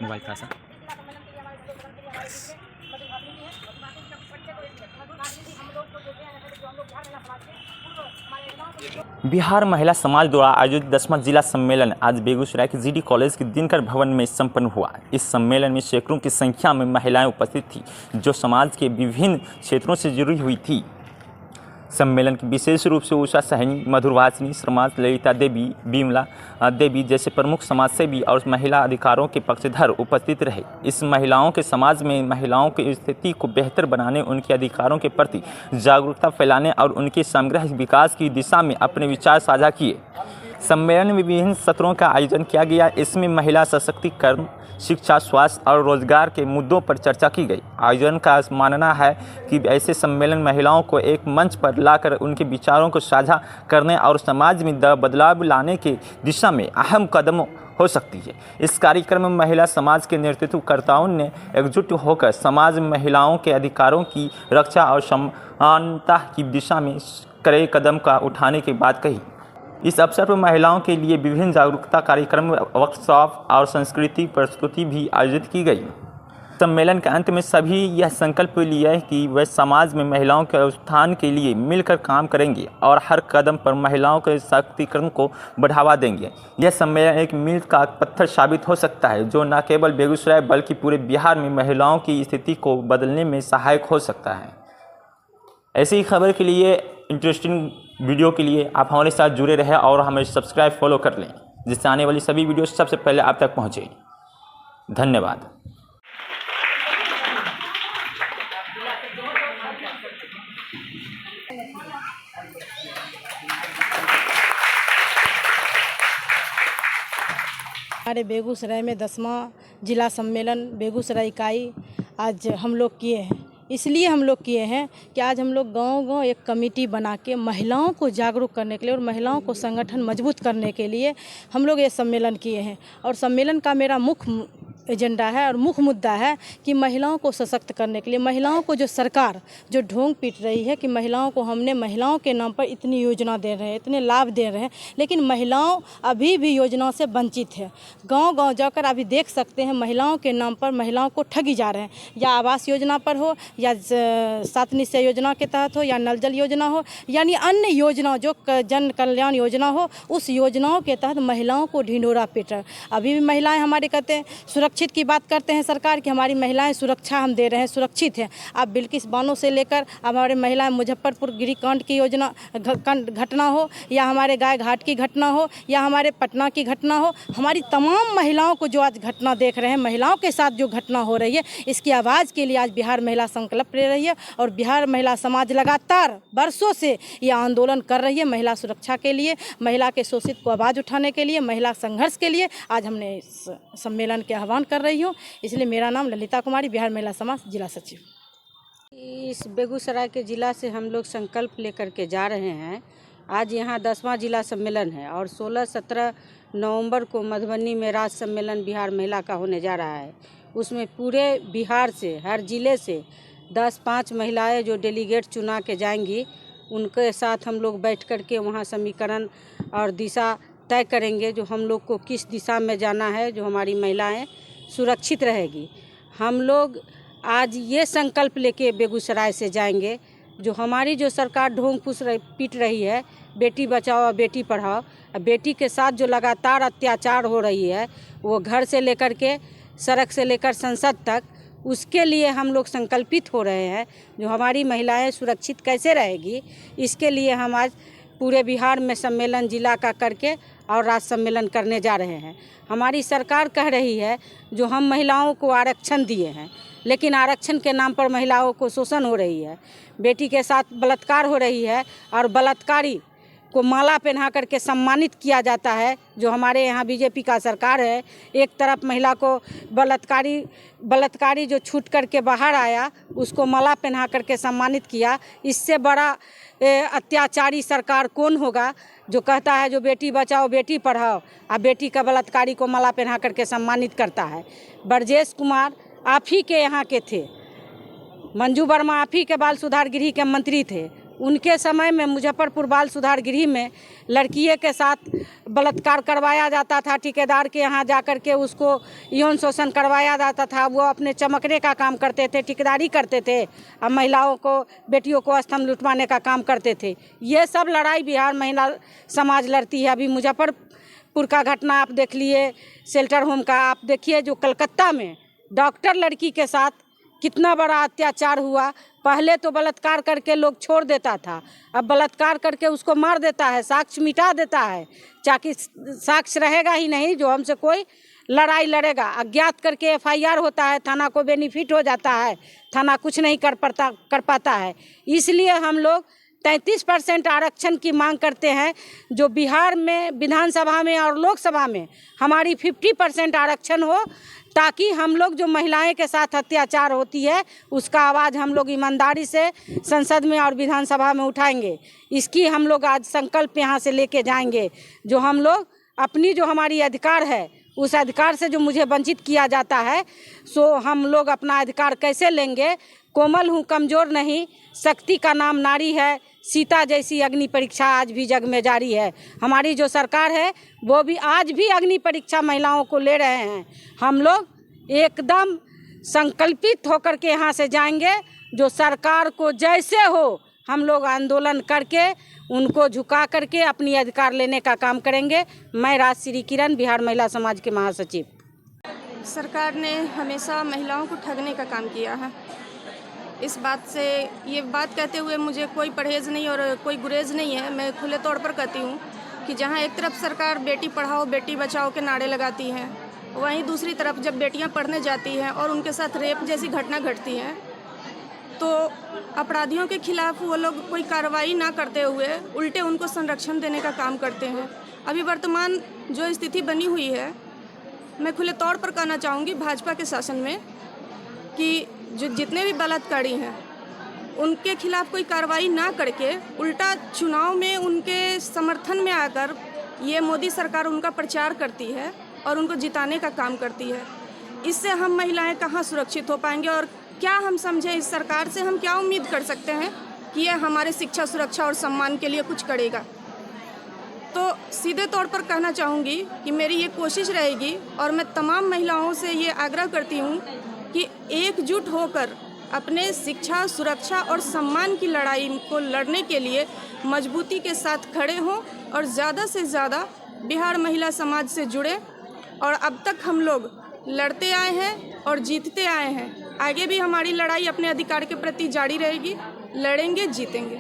Mobile था सा। बिहार महिला समाज द्वारा आयोजित 10वां जिला सम्मेलन आज बेगूसराय के जीडी कॉलेज के दिनकर भवन में संपन्न हुआ। इस सम्मेलन में सैकड़ों की संख्या में महिलाएं उपस्थित थी, जो समाज के विभिन्न क्षेत्रों से जुड़ी हुई थी। सम्मेलन की विशेष रूप से उषा सहनी, मधुरवासिनी, समाज, ललिता देवी, बिमला देवी जैसे प्रमुख समाजसेवी और महिला अधिकारों के पक्षधर उपस्थित रहे। इस महिलाओं के समाज में महिलाओं की स्थिति को बेहतर बनाने, उनके अधिकारों के प्रति जागरूकता फैलाने और उनके समग्र विकास की दिशा में अपने विचार साझा किए। सम्मेलन में विभिन्न सत्रों का आयोजन किया गया। इसमें महिला सशक्तिकरण, शिक्षा, स्वास्थ्य और रोजगार के मुद्दों पर चर्चा की गई। आयोजन का मानना है कि ऐसे सम्मेलन महिलाओं को एक मंच पर लाकर उनके विचारों को साझा करने और समाज में बदलाव लाने की दिशा में अहम कदम हो सकती है। इस कार्यक्रम में महिला समाज के नेतृत्वकर्ताओं ने एकजुट होकर समाज में महिलाओं के अधिकारों की रक्षा और समानता की दिशा में कड़े कदम का उठाने की बात कही। इस अवसर पर महिलाओं के लिए विभिन्न जागरूकता कार्यक्रम, वर्कशॉप और सांस्कृतिक प्रस्तुति भी आयोजित की गई। सम्मेलन के अंत में सभी यह संकल्प लिया कि वे समाज में महिलाओं के उत्थान के लिए मिलकर काम करेंगे और हर कदम पर महिलाओं के सशक्तिकरण को बढ़ावा देंगे। यह सम्मेलन एक मील का पत्थर साबित हो सकता है, जो न केवल बेगूसराय बल्कि पूरे बिहार में महिलाओं की स्थिति को बदलने में सहायक हो सकता है। ऐसी ही खबर के लिए, इंटरेस्टिंग वीडियो के लिए आप हमारे साथ जुड़े रहें और हमें सब्सक्राइब फॉलो कर लें, जिससे आने वाली सभी वीडियो सबसे पहले आप तक पहुँचे। धन्यवाद। हमारे बेगूसराय में 10वां जिला सम्मेलन बेगूसराय इकाई आज हम लोग किए हैं। इसलिए हम लोग किए हैं कि आज हम लोग गांव-गांव एक कमेटी बना के महिलाओं को जागरूक करने के लिए और महिलाओं को संगठन मजबूत करने के लिए हम लोग ये सम्मेलन किए हैं। और सम्मेलन का मेरा मुख्य एजेंडा है और मुख्य मुद्दा है कि महिलाओं को सशक्त करने के लिए, महिलाओं को जो सरकार जो ढोंग पीट रही है कि महिलाओं को हमने महिलाओं के नाम पर इतनी योजना दे रहे हैं, इतने लाभ दे रहे हैं, लेकिन महिलाओं अभी भी योजनाओं से वंचित है। गांव-गांव जाकर अभी देख सकते हैं महिलाओं के नाम पर महिलाओं को ठगी जा रहे हैं, या आवास योजना पर हो, या 7 निश्चय योजना के तहत हो, या नल जल योजना हो, यानी अन्य योजना जो जन कल्याण योजना हो, उस योजनाओं के तहत महिलाओं को ढिंढोरा पीट रहा है। अभी भी महिलाएँ हमारे कहते हैं सुरक्षित की बात करते हैं सरकार कि हमारी महिलाएं सुरक्षा हम दे रहे हैं, सुरक्षित हैं। आप बिल्किस बानो से लेकर हमारे महिलाएं मुजफ्फरपुर गिरिकांड की योजना घटना हो, या हमारे गाय घाट की घटना हो, या हमारे पटना की घटना हो, हमारी तमाम महिलाओं को जो आज घटना देख रहे हैं, महिलाओं के साथ जो घटना हो रही है, इसकी आवाज़ के लिए आज बिहार महिला संकल्प ले रही है। और बिहार महिला समाज लगातार वर्षों से ये आंदोलन कर रही है महिला सुरक्षा के लिए, महिला के शोषित को आवाज़ उठाने के लिए, महिला संघर्ष के लिए। आज हमने इस सम्मेलन के आह्वान कर रही हूँ। इसलिए मेरा नाम ललिता कुमारी, बिहार महिला समाज जिला सचिव। इस बेगूसराय के ज़िला से हम लोग संकल्प लेकर के जा रहे हैं। आज यहाँ 10वां जिला सम्मेलन है और 16-17 नवंबर को मधुबनी में राज्य सम्मेलन बिहार महिला का होने जा रहा है। उसमें पूरे बिहार से, हर ज़िले से 10-5 महिलाएं जो डेलीगेट चुना के जाएंगी, उनके साथ हम लोग बैठ कर के वहाँ समीकरण और दिशा तय करेंगे, जो हम लोग को किस दिशा में जाना है, जो हमारी महिलाएं सुरक्षित रहेगी। हम लोग आज ये संकल्प लेके बेगूसराय से जाएंगे, जो हमारी जो सरकार ढोंग पीट रही है, बेटी बचाओ और बेटी पढ़ाओ, बेटी के साथ जो लगातार अत्याचार हो रही है, वो घर से लेकर के सड़क से लेकर संसद तक, उसके लिए हम लोग संकल्पित हो रहे हैं। जो हमारी महिलाएं सुरक्षित कैसे रहेगी, इसके लिए हम आज पूरे बिहार में सम्मेलन जिला का करके और राज्य सम्मेलन करने जा रहे हैं। हमारी सरकार कह रही है जो हम महिलाओं को आरक्षण दिए हैं, लेकिन आरक्षण के नाम पर महिलाओं को शोषण हो रही है, बेटी के साथ बलात्कार हो रही है और बलात्कारी को माला पहना करके सम्मानित किया जाता है। जो हमारे यहाँ बीजेपी का सरकार है, एक तरफ महिला को बलात्कारी जो छूट करके बाहर आया, उसको माला पहना करके सम्मानित किया। इससे बड़ा अत्याचारी सरकार कौन होगा, जो कहता है जो बेटी बचाओ बेटी पढ़ाओ, और बेटी का बलात्कारी को माला पहना करके सम्मानित करता है। ब्रजेश कुमार आप ही के यहाँ के थे, मंजू वर्मा आप ही के बाल सुधार गृह के मंत्री थे, उनके समय में मुजफ्फरपुर बाल सुधार गृह में लड़कियों के साथ बलात्कार करवाया जाता था। ठेकेदार के यहाँ जा कर के उसको यौन शोषण करवाया जाता था। वो अपने चमकने का काम करते थे, ठेकेदारी करते थे, अब महिलाओं को, बेटियों को स्तंभ लुटवाने का काम करते थे। ये सब लड़ाई बिहार महिला समाज लड़ती है। अभी मुजफ्फरपुर का घटना आप देख लिए, शेल्टर होम का आप देखिए, जो कलकत्ता में डॉक्टर लड़की के साथ कितना बड़ा अत्याचार हुआ। पहले तो बलात्कार करके लोग छोड़ देता था, अब बलात्कार करके उसको मार देता है, साक्ष्य मिटा देता है, ताकि साक्ष्य रहेगा ही नहीं जो हमसे कोई लड़ाई लड़ेगा। अज्ञात करके एफआईआर होता है, थाना को बेनिफिट हो जाता है, थाना कुछ नहीं कर पाता है। इसलिए हम लोग 33% आरक्षण की मांग करते हैं, जो बिहार में विधानसभा में और लोकसभा में हमारी 50% आरक्षण हो, ताकि हम लोग जो महिलाएं के साथ अत्याचार होती है उसका आवाज़ हम लोग ईमानदारी से संसद में और विधानसभा में उठाएंगे। इसकी हम लोग आज संकल्प यहाँ से लेके जाएंगे। जो हम लोग अपनी जो हमारी अधिकार है, उस अधिकार से जो मुझे वंचित किया जाता है, सो हम लोग अपना अधिकार कैसे लेंगे। कोमल हूँ, कमज़ोर नहीं, शक्ति का नाम नारी है, सीता जैसी अग्नि परीक्षा आज भी जग में जारी है। हमारी जो सरकार है वो भी आज भी अग्नि परीक्षा महिलाओं को ले रहे हैं। हम लोग एकदम संकल्पित होकर के यहाँ से जाएंगे। जो सरकार को जैसे हो हम लोग आंदोलन करके उनको झुका करके अपनी अधिकार लेने का काम करेंगे। मैं राजश्री किरण, बिहार महिला समाज के महासचिव। सरकार ने हमेशा महिलाओं को ठगने का काम किया है। इस बात से, ये बात कहते हुए मुझे कोई परहेज़ नहीं और कोई गुरेज नहीं है। मैं खुले तौर पर कहती हूँ कि जहाँ एक तरफ सरकार बेटी पढ़ाओ बेटी बचाओ के नारे लगाती है, वहीं दूसरी तरफ जब बेटियाँ पढ़ने जाती हैं और उनके साथ रेप जैसी घटना घटती है, तो अपराधियों के खिलाफ वो लोग कोई कार्रवाई ना करते हुए उल्टे उनको संरक्षण देने का काम करते हैं। अभी वर्तमान जो स्थिति बनी हुई है, मैं खुले तौर पर कहना चाहूँगी भाजपा के शासन में कि जो जितने भी बलात्कारी हैं उनके खिलाफ कोई कार्रवाई ना करके उल्टा चुनाव में उनके समर्थन में आकर ये मोदी सरकार उनका प्रचार करती है और उनको जिताने का काम करती है। इससे हम महिलाएं कहाँ सुरक्षित हो पाएंगे और क्या हम समझें इस सरकार से हम क्या उम्मीद कर सकते हैं कि ये हमारे शिक्षा, सुरक्षा और सम्मान के लिए कुछ करेगा। तो सीधे तौर पर कहना चाहूँगी कि मेरी ये कोशिश रहेगी और मैं तमाम महिलाओं से ये आग्रह करती हूँ कि एकजुट होकर अपने शिक्षा, सुरक्षा और सम्मान की लड़ाई को लड़ने के लिए मजबूती के साथ खड़े हों और ज़्यादा से ज़्यादा बिहार महिला समाज से जुड़े। और अब तक हम लोग लड़ते आए हैं और जीतते आए हैं। आगे भी हमारी लड़ाई अपने अधिकार के प्रति जारी रहेगी, लड़ेंगे, जीतेंगे।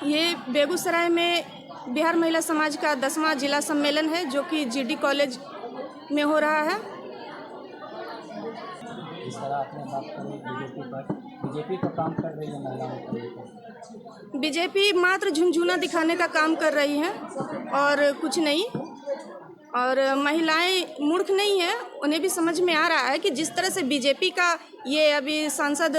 ये बेगूसराय में बिहार महिला समाज का 10वां जिला सम्मेलन है, जो कि जीडी कॉलेज में हो रहा है। इस तरह आपने बात करी बीजेपी तो काम कर रही है महिलाओं को लेकर। बीजेपी मात्र झुनझुना दिखाने का काम कर रही है और कुछ नहीं। और महिलाएं मूर्ख नहीं हैं, उन्हें भी समझ में आ रहा है कि जिस तरह से बीजेपी का ये अभी सांसद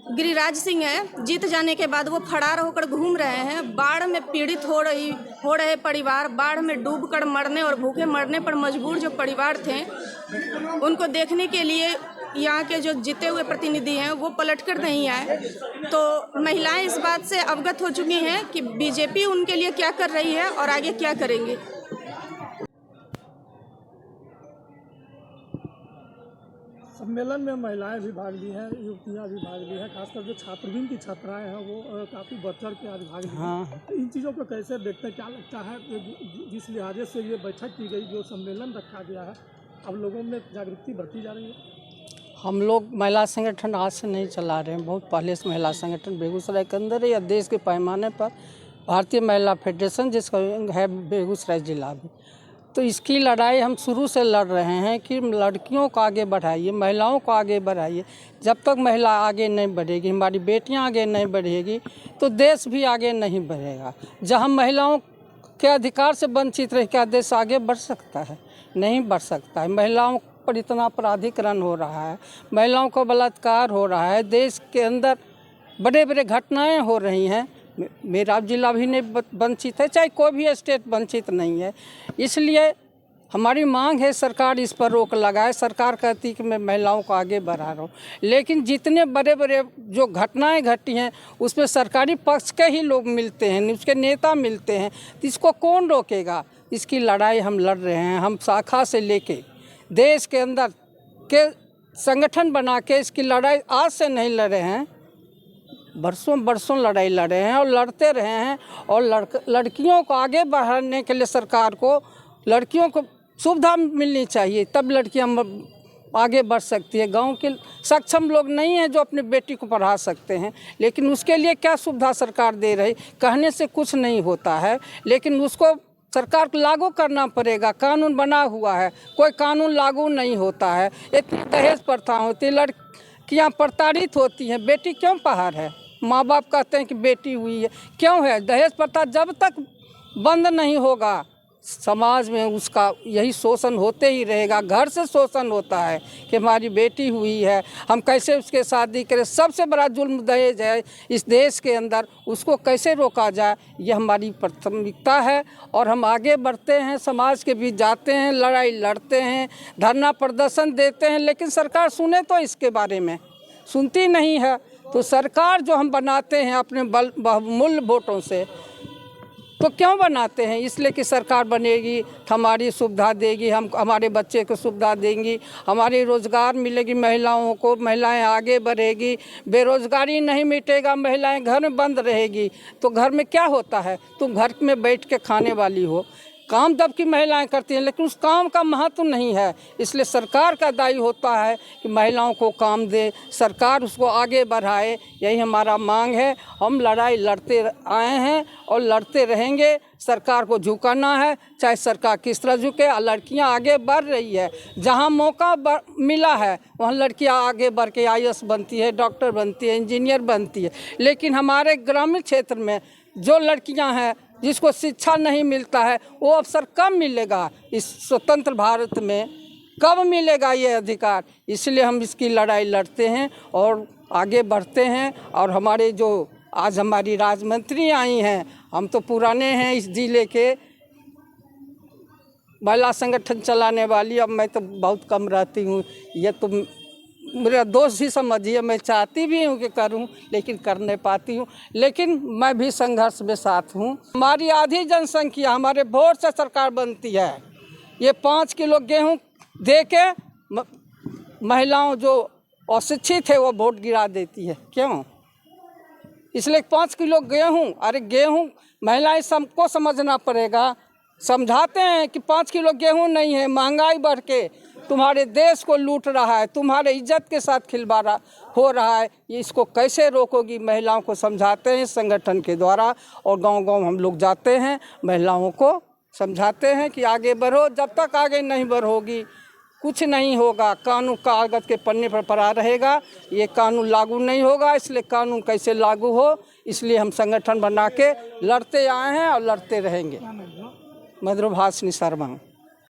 गिरिराज सिंह है, जीत जाने के बाद वो फरार होकर घूम रहे हैं। बाढ़ में पीड़ित हो रहे परिवार, बाढ़ में डूबकर मरने और भूखे मरने पर मजबूर जो परिवार थे, उनको देखने के लिए यहाँ के जो जीते हुए प्रतिनिधि हैं वो पलटकर नहीं आए। तो महिलाएं इस बात से अवगत हो चुकी हैं कि बीजेपी उनके लिए क्या कर रही है और आगे क्या करेंगे। सम्मेलन में महिलाएं भी भाग ली हैं, युवतियां भी भाग ली हैं, खासकर जो छात्रवृत्ति की छात्राएं हैं वो काफ़ी बढ़ चढ़ के आज भाग ली हैं। तो इन चीज़ों को कैसे देखते हैं, क्या लगता है जिस लिहाजे से ये बैठक की गई, जो सम्मेलन रखा गया है, अब लोगों में जागृति बढ़ती जा रही है? हम लोग महिला संगठन आज से नहीं चला रहे हैं, बहुत पहले से महिला संगठन बेगूसराय के अंदर है या देश के पैमाने पर भारतीय महिला फेडरेशन जिसका है बेगूसराय जिला भी। तो इसकी लड़ाई हम शुरू से लड़ रहे हैं कि लड़कियों को आगे बढ़ाइए, महिलाओं को आगे बढ़ाइए। जब तक महिला आगे नहीं बढ़ेगी, हमारी बेटियां आगे नहीं बढ़ेगी, तो देश भी आगे नहीं बढ़ेगा। जहां महिलाओं के अधिकार से वंचित रहे, क्या देश आगे बढ़ सकता है? नहीं बढ़ सकता है। महिलाओं पर इतना अपराधीकरण हो रहा है, महिलाओं को बलात्कार हो रहा है, देश के अंदर बड़े बड़े घटनाएँ हो रही हैं। मेरा जिला भी नहीं वंचित है, चाहे कोई भी स्टेट वंचित नहीं है। इसलिए हमारी मांग है सरकार इस पर रोक लगाए। सरकार कहती कि मैं महिलाओं को आगे बढ़ा रहा हूँ, लेकिन जितने बड़े बड़े जो घटनाएं घटी हैं उसमें सरकारी पक्ष के ही लोग मिलते हैं, उसके नेता मिलते हैं, तो इसको कौन रोकेगा। इसकी लड़ाई हम लड़ रहे हैं। हम शाखा से लेके देश के अंदर के संगठन बना के इसकी लड़ाई आज से नहीं लड़े हैं, बरसों बरसों लड़ाई लड़े हैं और लड़ते रहे हैं। और लड़कियों को आगे बढ़ाने के लिए सरकार को लड़कियों को सुविधा मिलनी चाहिए, तब लड़कियां आगे बढ़ सकती है। गांव के सक्षम लोग नहीं हैं जो अपनी बेटी को पढ़ा सकते हैं, लेकिन उसके लिए क्या सुविधा सरकार दे रही, कहने से कुछ नहीं होता है, लेकिन उसको सरकार को लागू करना पड़ेगा। कानून बना हुआ है, कोई कानून लागू नहीं होता है। इतनी दहेज प्रथा होती है, लड़कियां प्रताड़ित होती हैं। बेटी क्यों पहाड़ है, माँ बाप कहते हैं कि बेटी हुई है, क्यों है। दहेज प्रथा जब तक बंद नहीं होगा समाज में उसका यही शोषण होते ही रहेगा। घर से शोषण होता है कि हमारी बेटी हुई है, हम कैसे उसके शादी करें। सबसे बड़ा जुल्म दहेज है इस देश के अंदर, उसको कैसे रोका जाए, ये हमारी प्राथमिकता है। और हम आगे बढ़ते हैं, समाज के बीच जाते हैं, लड़ाई लड़ते हैं, धरना प्रदर्शन देते हैं, लेकिन सरकार सुने तो इसके बारे में सुनती नहीं है। तो सरकार जो हम बनाते हैं अपने बहुमूल्य वोटों से, तो क्यों बनाते हैं, इसलिए कि सरकार बनेगी, हमारी सुविधा देगी, हम हमारे बच्चे को सुविधा देंगी, हमारी रोज़गार मिलेगी महिलाओं को, महिलाएं आगे बढ़ेगी, बेरोज़गारी नहीं मिटेगा, महिलाएं घर में बंद रहेगी। तो घर में क्या होता है, तुम घर में बैठ के खाने वाली हो। काम तब की महिलाएं करती हैं, लेकिन उस काम का महत्व नहीं है। इसलिए सरकार का दायित्व होता है कि महिलाओं को काम दे, सरकार उसको आगे बढ़ाए। यही हमारा मांग है। हम लड़ाई लड़ते आए हैं और लड़ते रहेंगे। सरकार को झुकाना है, चाहे सरकार किस तरह झुके। लड़कियां आगे बढ़ रही है, जहां मौका मिला है वहां लड़कियां आगे बढ़ के IAS बनती है, डॉक्टर बनती है, इंजीनियर बनती है। लेकिन हमारे ग्रामीण क्षेत्र में जो लड़कियां हैं जिसको शिक्षा नहीं मिलता है, वो अवसर कब मिलेगा। इस स्वतंत्र भारत में कब मिलेगा ये अधिकार। इसलिए हम इसकी लड़ाई लड़ते हैं और आगे बढ़ते हैं। और हमारे जो आज हमारी राज्य मंत्री आई हैं, हम तो पुराने हैं इस जिले के, महिला संगठन चलाने वाली। अब मैं तो बहुत कम रहती हूँ, ये तो मेरा दोस्त ही समझिए। मैं चाहती भी हूँ कि करूँ, लेकिन कर नहीं पाती हूँ। लेकिन मैं भी संघर्ष में साथ हूँ। हमारी आधी जनसंख्या हमारे वोट से सरकार बनती है। ये 5 किलो गेहूँ दे के महिलाओं जो अशिक्षित है वो वोट गिरा देती है। क्यों, इसलिए 5 किलो गेहूँ, अरे गेहूँ महिलाएं सबको समझना पड़ेगा। समझाते हैं कि 5 किलो गेहूँ नहीं है, महंगाई बढ़ के तुम्हारे देश को लूट रहा है, तुम्हारे इज्जत के साथ खिलवाड़ हो रहा है। ये इसको कैसे रोकोगी, महिलाओं को समझाते हैं संगठन के द्वारा। और गांव-गांव हम लोग जाते हैं, महिलाओं को समझाते हैं कि आगे बढ़ो। जब तक आगे नहीं बढ़ोगी कुछ नहीं होगा। कानून कागज के पन्ने पर पड़ा रहेगा, ये कानून लागू नहीं होगा। इसलिए कानून कैसे लागू हो, इसलिए हम संगठन बना के लड़ते आए हैं और लड़ते रहेंगे। मधुभाषिनी शर्मा।